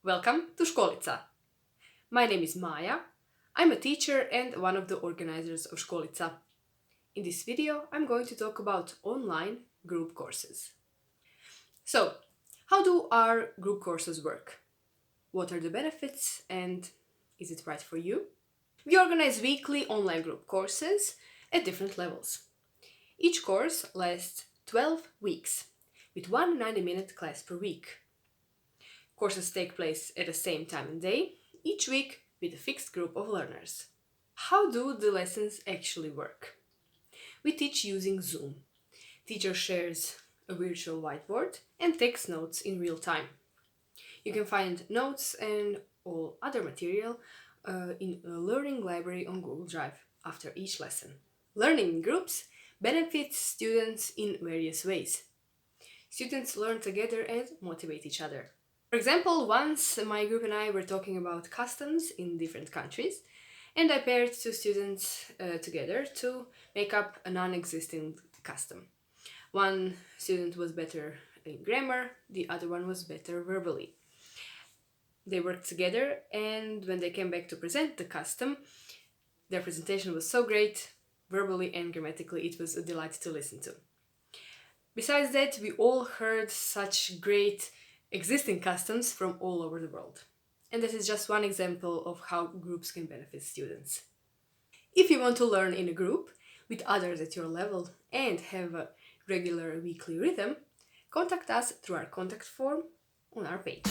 Welcome to Školica. My name is Maja. I'm a teacher and one of the organizers of Školica. In this video, I'm going to talk about online group courses. So, how do our group courses work? What are the benefits and is it right for you? We organize weekly online group courses at different levels. Each course lasts 12 weeks, with one 90-minute class per week. Courses take place at the same time and day, each week with a fixed group of learners. How do the lessons actually work? We teach using Zoom. Teacher shares a virtual whiteboard and takes notes in real time. You can find notes and all other material in a learning library on Google Drive after each lesson. Learning in groups benefits students in various ways. Students learn together and motivate each other. For example, once my group and I were talking about customs in different countries, and I paired two students together to make up a non-existing custom. One student was better in grammar, the other one was better verbally. They worked together, and when they came back to present the custom, their presentation was so great, verbally and grammatically, it was a delight to listen to. Besides that, we all heard such great existing customs from all over the world. And this is just one example of how groups can benefit students. If you want to learn in a group with others at your level and have a regular weekly rhythm, contact us through our contact form on our page.